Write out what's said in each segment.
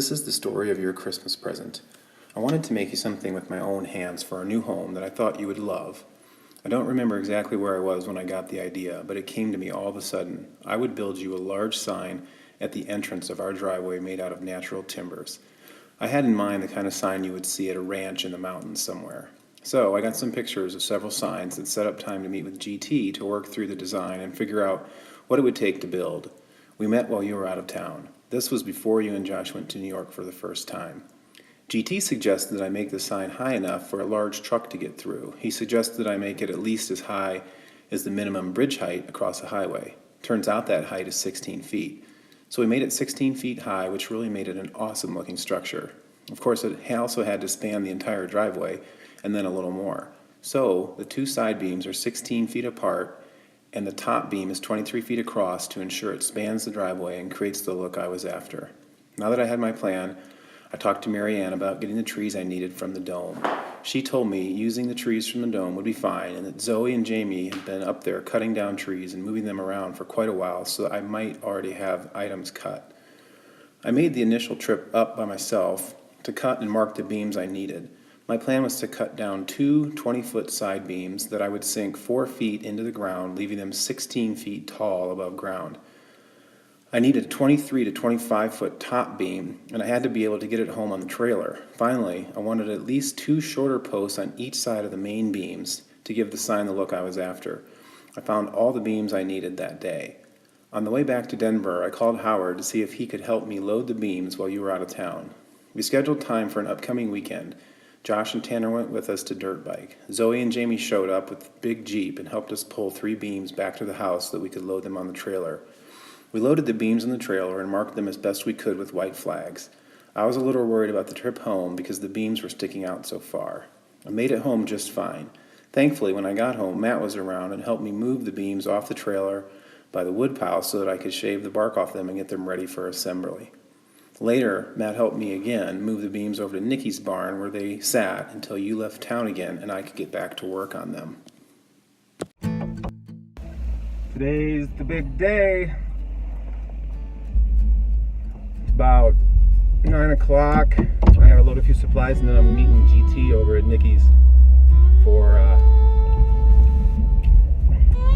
This is the story of your Christmas present. I wanted to make you something with my own hands for our new home that I thought you would love. I don't remember exactly where I was when I got the idea, but it came to me all of a sudden. I would build you a large sign at the entrance of our driveway made out of natural timbers. I had in mind the kind of sign you would see at a ranch in the mountains somewhere. So I got some pictures of several signs and set up time to meet with GT to work through the design and figure out what it would take to build. We met while you were out of town. This was before you and Josh went to New York for the first time. GT suggested that I make the sign high enough for a large truck to get through. He suggested that I make it at least as high as the minimum bridge height across the highway. Turns out that height is 16 feet. So we made it 16 feet high, which really made it an awesome looking structure. Of course, it also had to span the entire driveway and then a little more. So the two side beams are 16 feet apart, and the top beam is 23 feet across to ensure it spans the driveway and creates the look I was after. Now that I had my plan, I talked to Mary Ann about getting the trees I needed from the dome. She told me using the trees from the dome would be fine, and that Zoe and Jamie had been up there cutting down trees and moving them around for quite a while, so I might already have items cut. I made the initial trip up by myself to cut and mark the beams I needed. My plan was to cut down two 20-foot side beams that I would sink 4 feet into the ground, leaving them 16 feet tall above ground. I needed a 23 to 25-foot top beam, and I had to be able to get it home on the trailer. Finally, I wanted at least two shorter posts on each side of the main beams to give the sign the look I was after. I found all the beams I needed that day. On the way back to Denver, I called Howard to see if he could help me load the beams while you were out of town. We scheduled time for an upcoming weekend. Josh and Tanner went with us to dirt bike. Zoe and Jamie showed up with the big Jeep and helped us pull 3 beams back to the house so that we could load them on the trailer. We loaded the beams in the trailer and marked them as best we could with white flags. I was a little worried about the trip home because the beams were sticking out so far. I made it home just fine. Thankfully, when I got home, Matt was around and helped me move the beams off the trailer by the wood pile so that I could shave the bark off them and get them ready for assembly. Later, Matt helped me again move the beams over to Nikki's barn where they sat until you left town again and I could get back to work on them. Today's the big day. It's about 9 o'clock. I gotta load a few supplies and then I'm meeting GT over at Nikki's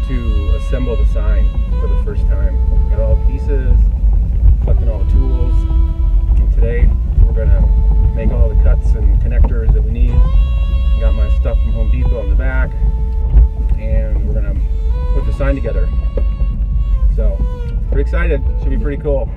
to assemble the sign for the first time. Got all the pieces, collecting all the tools. Today we're going to make all the cuts and connectors that we need. Got my stuff from Home Depot in the back, and we're going to put the sign together. So, pretty excited. Should be pretty cool.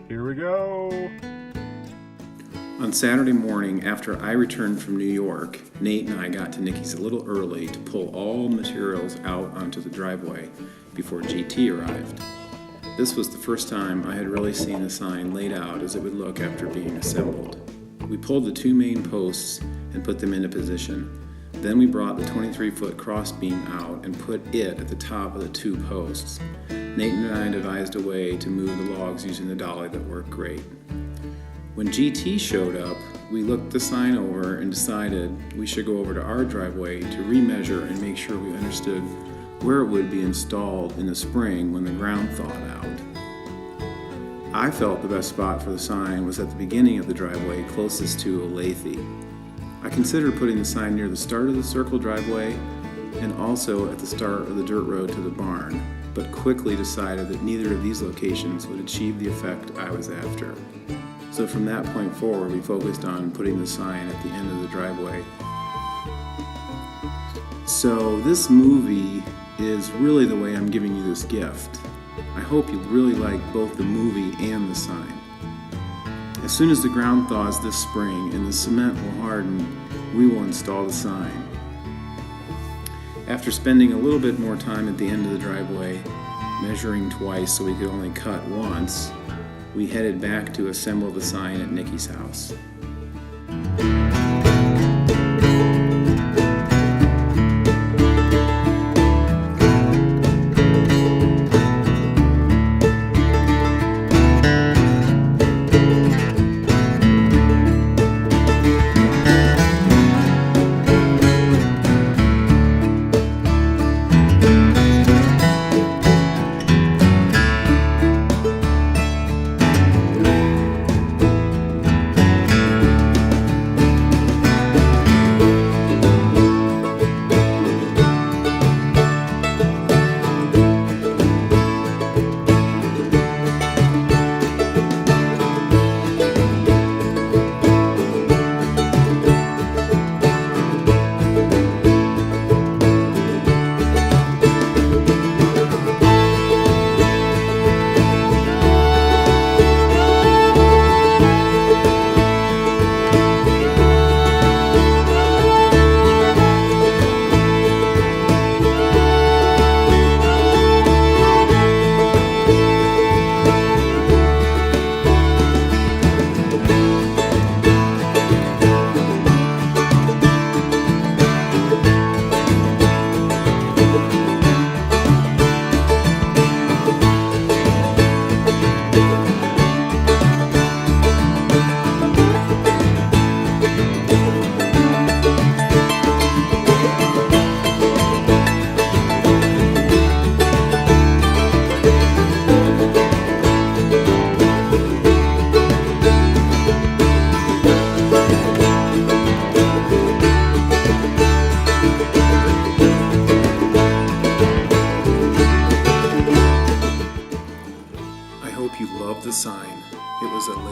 Here we go. On Saturday morning, after I returned from New York, Nate and I got to Nikki's a little early to pull all materials out onto the driveway before GT arrived. This was the first time I had really seen the sign laid out as it would look after being assembled. We pulled the 2 main posts and put them into position. Then we brought the 23-foot cross beam out and put it at the top of the 2 posts. Nate and I devised a way to move the logs using the dolly that worked great. When GT showed up, we looked the sign over and decided we should go over to our driveway to remeasure and make sure we understood where it would be installed in the spring when the ground thawed out. I felt the best spot for the sign was at the beginning of the driveway closest to Olathe. I considered putting the sign near the start of the circle driveway and also at the start of the dirt road to the barn, but quickly decided that neither of these locations would achieve the effect I was after. So from that point forward, we focused on putting the sign at the end of the driveway. So this movie is really the way I'm giving you this gift. I hope you really like both the movie and the sign. As soon as the ground thaws this spring and the cement will harden, we will install the sign. After spending a little bit more time at the end of the driveway, measuring twice so we could only cut once, we headed back to assemble the sign at Nikki's house.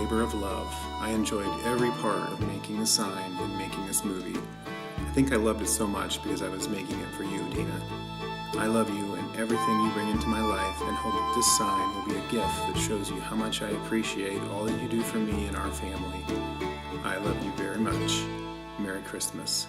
labor of love. I enjoyed every part of making the sign and making this movie. I think I loved it so much because I was making it for you, Dina. I love you and everything you bring into my life and hope that this sign will be a gift that shows you how much I appreciate all that you do for me and our family. I love you very much. Merry Christmas.